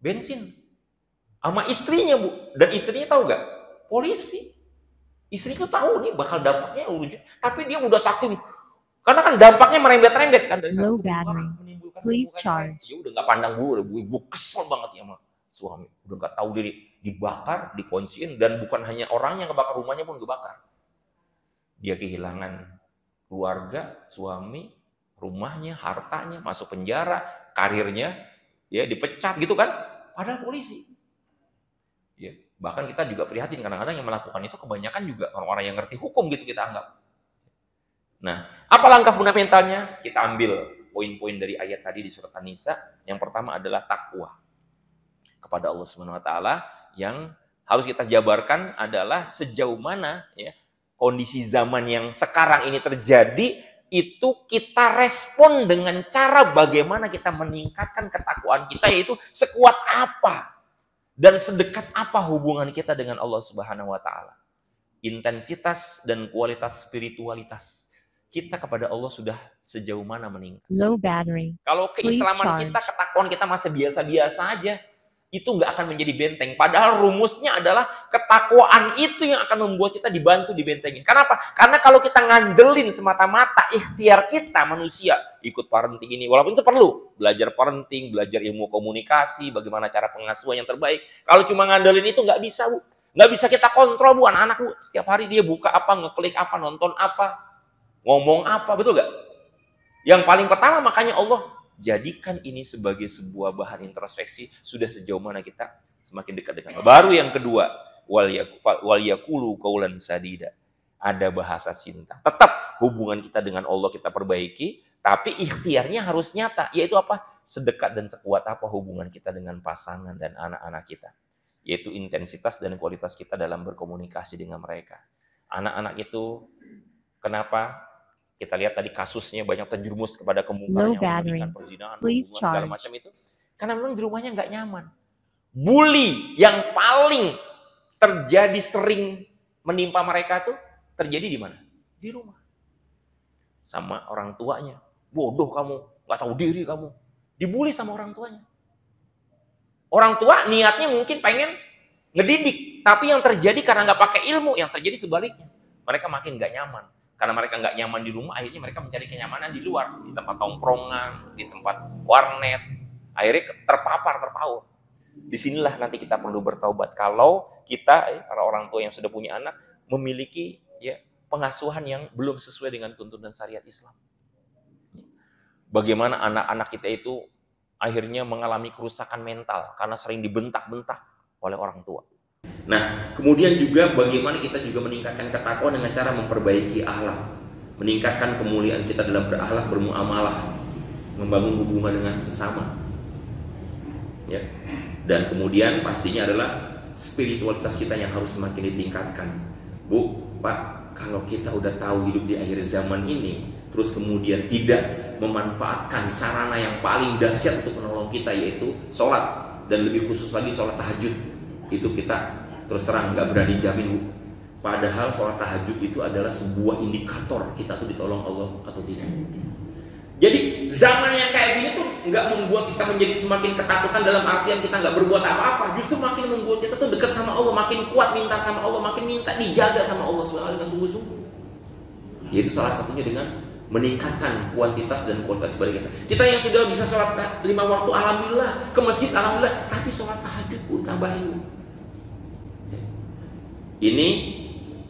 Speaker 1: bensin sama istrinya Bu, dan istrinya tahu nggak? Polisi. Istri itu tahu nih bakal dampaknya urut, tapi dia udah saking, karena kan dampaknya merembet-rembet kan dari satu orang menimbulkan
Speaker 3: Please charge.
Speaker 1: dia udah nggak pandang Bu, ibu kesel banget ya suami udah nggak tahu diri, dibakar, dikunciin, dan bukan hanya orangnya kebakar, rumahnya pun kebakar. Dia kehilangan keluarga, suami, rumahnya, hartanya, masuk penjara, karirnya, ya dipecat gitu kan, padahal polisi. Ya, bahkan kita juga prihatin kadang-kadang yang melakukan itu kebanyakan juga orang-orang yang ngerti hukum gitu kita anggap. Nah, apa langkah fundamentalnya? Kita ambil poin-poin dari ayat tadi di surat An-Nisa. Yang pertama adalah takwa kepada Allah Subhanahu wa taala. Yang harus kita jabarkan adalah sejauh mana ya kondisi zaman yang sekarang ini terjadi, itu kita respon dengan cara bagaimana kita meningkatkan ketakwaan kita, yaitu sekuat apa dan sedekat apa hubungan kita dengan Allah Subhanahu wa taala. Intensitas dan kualitas spiritualitas kita kepada Allah sudah sejauh mana meningkat.
Speaker 3: Low battery.
Speaker 1: Kalau keislaman kita, ketakwaan kita masih biasa-biasa aja, itu nggak akan menjadi benteng. Padahal rumusnya adalah ketakwaan itu yang akan membuat kita dibantu dibentengin. Kenapa? Karena kalau kita ngandelin semata-mata ikhtiar kita manusia, ikut parenting ini, walaupun itu perlu, belajar parenting, belajar ilmu komunikasi, bagaimana cara pengasuhan yang terbaik. Kalau cuma ngandelin itu nggak bisa, Bu. Nggak bisa kita kontrol, Bu, anak-anak, Bu. Setiap hari dia buka apa, ngeklik apa, nonton apa, ngomong apa, betul nggak? Yang paling pertama makanya Allah jadikan ini sebagai sebuah bahan introspeksi, sudah sejauh mana kita semakin dekat dengan Allah. Baru yang kedua, wal yaqulu qaulan sadida. Ada bahasa cinta. Tetap hubungan kita dengan Allah kita perbaiki, tapi ikhtiarnya harus nyata, yaitu apa? Sedekat dan sekuat apa hubungan kita dengan pasangan dan anak-anak kita. Yaitu intensitas dan kualitas kita dalam berkomunikasi dengan mereka. Anak-anak itu kenapa? Kita lihat tadi kasusnya banyak terjerumus kepada kemungkaran yang memberikan perzinahan, hubungan segala macam itu. Karena memang di rumahnya nggak nyaman. Bully yang paling terjadi sering menimpa mereka tuh terjadi di mana? Di rumah. Sama orang tuanya. Bodoh kamu, nggak tahu diri kamu. Dibully sama orang tuanya. Orang tua niatnya mungkin pengen ngedidik, tapi yang terjadi karena nggak pakai ilmu, yang terjadi sebaliknya. Mereka makin nggak nyaman. Karena mereka nggak nyaman di rumah, akhirnya mereka mencari kenyamanan di luar, di tempat tongkrongan, di tempat warnet, akhirnya terpaur. Disinilah nanti kita perlu bertaubat kalau kita, para orang tua yang sudah punya anak, memiliki ya pengasuhan yang belum sesuai dengan tuntunan syariat Islam. Bagaimana anak-anak kita itu akhirnya mengalami kerusakan mental karena sering dibentak-bentak oleh orang tua. Nah, kemudian juga bagaimana kita juga meningkatkan ketakwaan dengan cara memperbaiki akhlak, meningkatkan kemuliaan kita dalam berakhlak, bermuamalah, membangun hubungan dengan sesama. Ya. Dan kemudian pastinya adalah spiritualitas kita yang harus semakin ditingkatkan. Bu, Pak, kalau kita udah tahu hidup di akhir zaman ini, terus kemudian tidak memanfaatkan sarana yang paling dahsyat untuk menolong kita, yaitu sholat, dan lebih khusus lagi sholat tahajud, itu kita terus terang nggak berani jamin, Bu. Padahal sholat tahajud itu adalah sebuah indikator kita tuh ditolong Allah atau tidak. Jadi zaman yang kayak gini tuh nggak membuat kita menjadi semakin ketakutan dalam artian kita nggak berbuat apa-apa, justru makin membuat kita tuh dekat sama Allah, makin kuat minta sama Allah, makin minta dijaga sama Allah SWT dengan sungguh-sungguh. Yaitu salah satunya dengan meningkatkan kuantitas dan kualitas ibadah kita. Kita yang sudah bisa sholat 5 waktu, alhamdulillah, ke masjid alhamdulillah, tapi sholat tahajud pun tambahin. Ini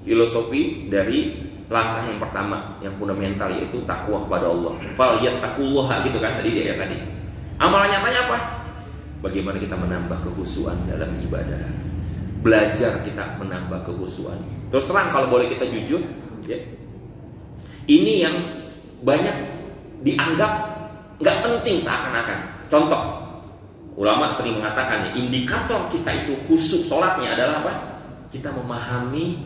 Speaker 1: filosofi dari langkah yang pertama, yang fundamental, yaitu takwa kepada Allah. Falyattaqullaha, gitu kan tadi dia tadi. Amalan nyatanya apa? Bagaimana kita menambah kekhusyuan dalam ibadah. Belajar kita menambah kekhusyuan. Terus terang kalau boleh kita jujur, ya. Ini yang banyak dianggap nggak penting seakan-akan. Contoh, ulama sering mengatakan indikator kita itu khusyuk sholatnya adalah apa? Kita memahami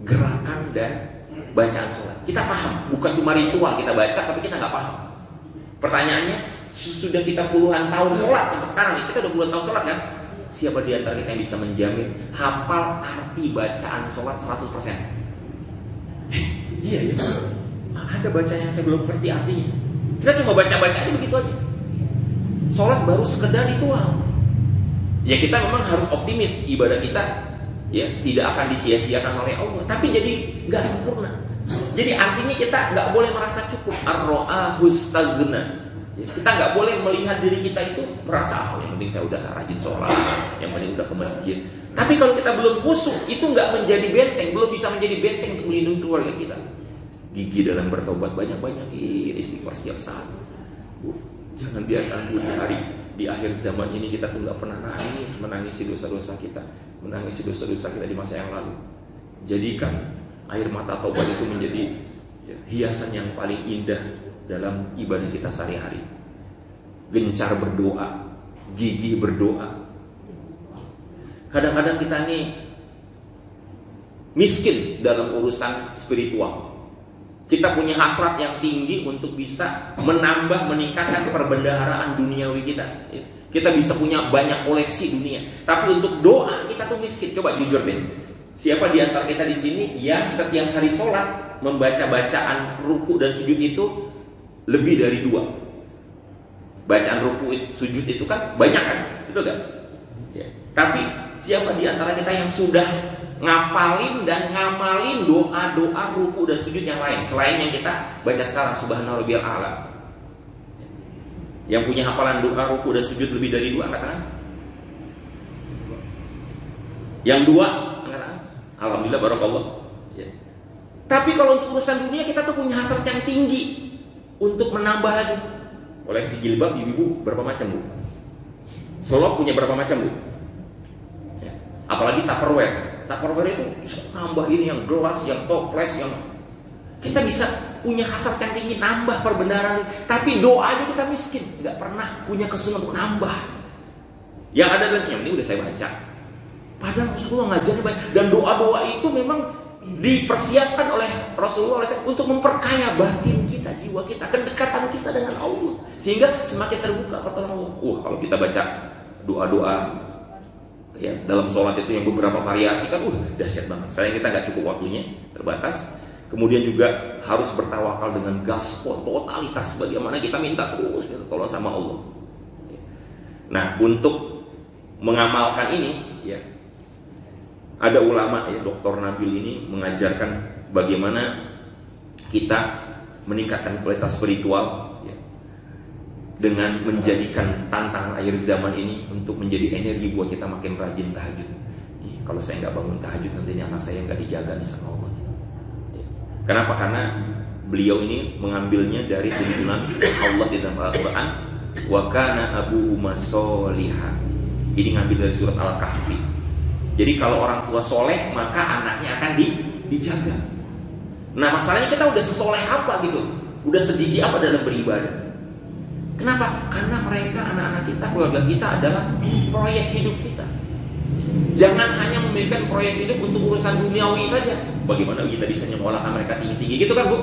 Speaker 1: gerakan dan bacaan sholat. Kita paham, bukan cuma ritual kita baca, tapi kita nggak paham. Pertanyaannya, sudah kita puluhan tahun sholat sampai sekarang, kita udah puluhan tahun sholat kan? Siapa di antara kita yang bisa menjamin hafal arti bacaan sholat 100%? Iya ya, ada bacaan yang saya belum ngerti artinya. Kita cuma baca-baca aja begitu aja. Sholat baru sekedar ritual. Ya kita memang harus optimis ibadah kita ya tidak akan disia-siakan oleh Allah, tapi jadi nggak sempurna. Jadi artinya kita nggak boleh merasa cukup. Ar-ra'ahus taghna. Ya, kita nggak boleh melihat diri kita itu merasa yang penting saya udah rajin sholat, yang penting udah ke masjid. Tapi kalau kita belum khusyuk, itu nggak menjadi benteng, belum bisa menjadi benteng untuk melindungi keluarga kita. Gigi dalam bertobat, banyak-banyakin istighfar setiap saat. Jangan biarkan di akhir zaman ini kita tuh nggak pernah menangisi dosa-dosa kita, menangisi dosa-dosa kita di masa yang lalu. Jadikan air mata taubat itu menjadi hiasan yang paling indah dalam ibadah kita sehari-hari. Gencar berdoa, gigih berdoa. Kadang-kadang kita ini miskin dalam urusan spiritual. Kita punya hasrat yang tinggi untuk bisa menambah, meningkatkan perbendaharaan duniawi kita. Kita bisa punya banyak koleksi dunia, tapi untuk doa kita tuh miskin. Coba jujur deh, siapa di antara kita di sini yang setiap hari sholat membaca bacaan ruku dan sujud itu lebih dari 2? Bacaan ruku sujud itu kan banyak kan, betul kan? Ya. Tapi siapa di antara kita yang sudah ngapalin dan ngamalin doa-doa ruku dan sujud yang lain selain yang kita baca sekarang, Subhana Rabbiyal A'la? Yang punya hafalan doa ruku dan sujud lebih dari 2 angkat tangan. Yang 2 angkat tangan. Alhamdulillah, barakallah. Ya. Tapi kalau untuk urusan dunia kita tuh punya hasrat yang tinggi untuk menambah lagi. Koleksi jilbab ibu-ibu berapa macam, Bu? Selop punya berapa macam, Bu? Ya. Apalagi Tupperware. Tupperware itu bisa nambah ini, yang gelas, yang toples, yang kita bisa punya hasrat yang tinggi nambah perbendaharaan. Tapi doanya kita miskin, nggak pernah punya kesempatan untuk nambah. Yang ada dan yang ini udah saya baca. Padahal Rasulullah ngajarnya banyak, dan doa-doa itu memang dipersiapkan oleh Rasulullah untuk memperkaya batin kita, jiwa kita, kedekatan kita dengan Allah, sehingga semakin terbuka pertolongan Allah. Kalau kita baca doa-doa ya dalam sholat itu yang beberapa variasi kan, dahsyat banget. Sayang kita nggak cukup waktunya, terbatas. Kemudian juga harus bertawakal dengan gaspol, totalitas, bagaimana kita minta terus minta tolong sama Allah. Nah, untuk mengamalkan ini ya, ada ulama ya, Dr. Nabil ini mengajarkan bagaimana kita meningkatkan kualitas spiritual ya, dengan menjadikan tantangan akhir zaman ini untuk menjadi energi buat kita makin rajin tahajud. Kalau saya nggak bangun tahajud, nanti anak saya nggak dijaga nih sama Allah. Ya. Kenapa? Karena beliau ini mengambilnya dari tuntunan Allah di dalam Al-Quran. Wa kana abuhuma sholiha. Ini ngambil dari surat Al-Kahfi. Jadi kalau orang tua soleh, maka anaknya akan dijaga. Nah, masalahnya kita udah sesoleh apa gitu, udah segigi apa dalam beribadah. Kenapa? Karena mereka, anak-anak kita, keluarga kita adalah proyek hidup kita. Jangan hanya memikirkan proyek hidup untuk urusan duniawi saja. Bagaimana kita bisa nyekolahkan mereka tinggi-tinggi gitu kan, Bu?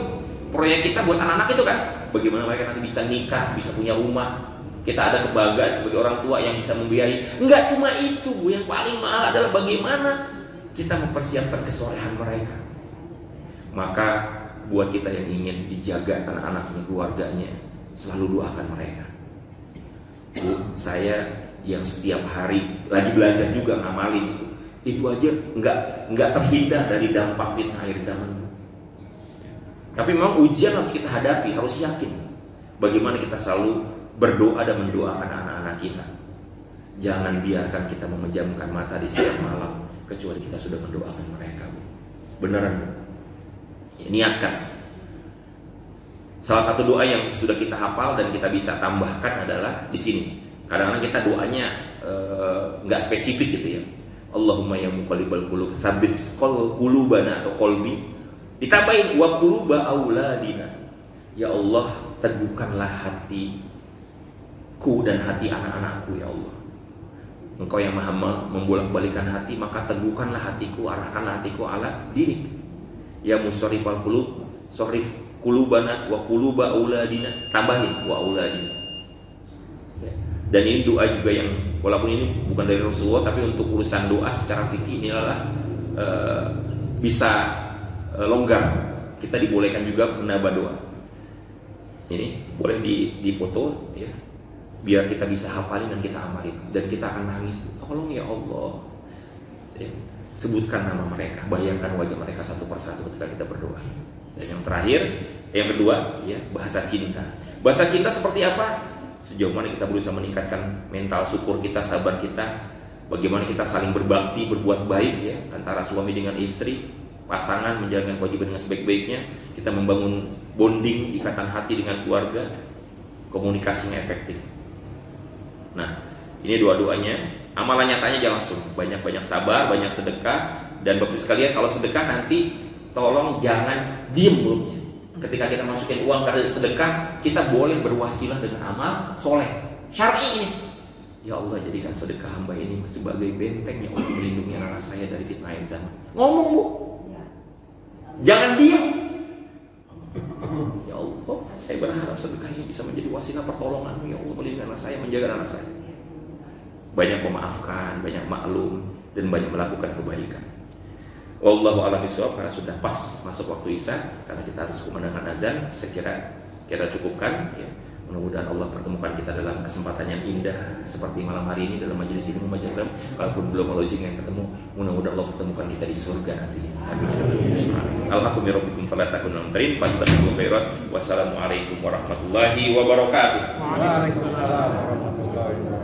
Speaker 1: Proyek kita buat anak-anak itu kan, bagaimana mereka nanti bisa nikah, bisa punya rumah. Kita ada kebanggaan sebagai orang tua yang bisa membiayai. Enggak cuma itu, Bu, yang paling mahal adalah bagaimana kita mempersiapkan kesolehan mereka. Maka buat kita yang ingin dijaga anak-anaknya, keluarganya, selalu doakan mereka. Bu, saya yang setiap hari lagi belajar juga ngamalin itu aja nggak terhindar dari dampak fitnah akhir zaman. Tapi memang ujian harus kita hadapi, harus yakin. Bagaimana kita selalu berdoa dan mendoakan anak-anak kita. Jangan biarkan kita memejamkan mata di setiap malam kecuali kita sudah mendoakan mereka. Beneran, Bu. Ya, niatkan. Salah satu doa yang sudah kita hafal dan kita bisa tambahkan adalah di sini. Kadang-kadang kita doanya nggak spesifik gitu ya. Allahumma ya muqallibal qulub tsabbit qulubana atau qalbi. Ditambahin wa quluba auladina. Ya Allah, teguhkanlah hatiku dan hati anak-anakku ya Allah. Engkau yang maha membolak-balikan hati, maka teguhkanlah hatiku, arahkanlah hatiku ala dinik. Ya musarrifal qulub, sarrif qulubana wa quluba auladina. Tambahin wa auladina. Dan ini doa juga yang walaupun ini bukan dari Rasulullah, tapi untuk urusan doa secara fikih ini adalah bisa longgar. Kita dibolehkan juga menambah doa. Ini boleh dipoto ya, biar kita bisa hafalin dan kita amalin, dan kita akan nangis. Tolong ya Allah ya, sebutkan nama mereka, bayangkan wajah mereka satu persatu ketika kita berdoa. Dan yang terakhir, yang kedua ya, bahasa cinta. Bahasa cinta seperti apa? Sejauh mana kita berusaha meningkatkan mental syukur kita, sabar kita, bagaimana kita saling berbakti, berbuat baik ya, antara suami dengan istri, pasangan menjalankan kewajiban dengan sebaik-baiknya, kita membangun bonding, ikatan hati dengan keluarga, komunikasinya efektif. Nah, ini dua-duanya. Amalan nyatanya jangan langsung, banyak-banyak sabar, banyak sedekah, dan Bapak sekalian kalau sedekah nanti tolong jangan diem mulutnya. Ketika kita masukin uang ke sedekah, kita boleh berwasilah dengan amal soleh syar'i ini. Ya Allah, jadikan sedekah hamba ini sebagai benteng yang untuk melindungi anak saya dari fitnah akhir zaman. Ngomong bu, jangan diam. Ya Allah, saya berharap sedekah ini bisa menjadi wasilah pertolongan. Ya Allah, melindungi anak saya, menjaga anak saya. Banyak memaafkan, banyak maklum, dan banyak melakukan kebaikan. Wallahu a'lam bishawab, karena sudah pas masuk waktu Isya, karena kita harus kumandangkan azan, saya kira kita cukupkan ya. Mudah-mudahan Allah pertemukan kita dalam kesempatan yang indah seperti malam hari ini dalam majelis ilmu majelis ilmu. Kalaupun belum yang ketemu, mudah-mudahan Allah pertemukan kita di surga nanti. Amin. Alhamdulillah rabbikum fala takunul mumtarin fastaghfiru khairat. Wassalamualaikum warahmatullahi wabarakatuh.
Speaker 4: Waalaikumsalam.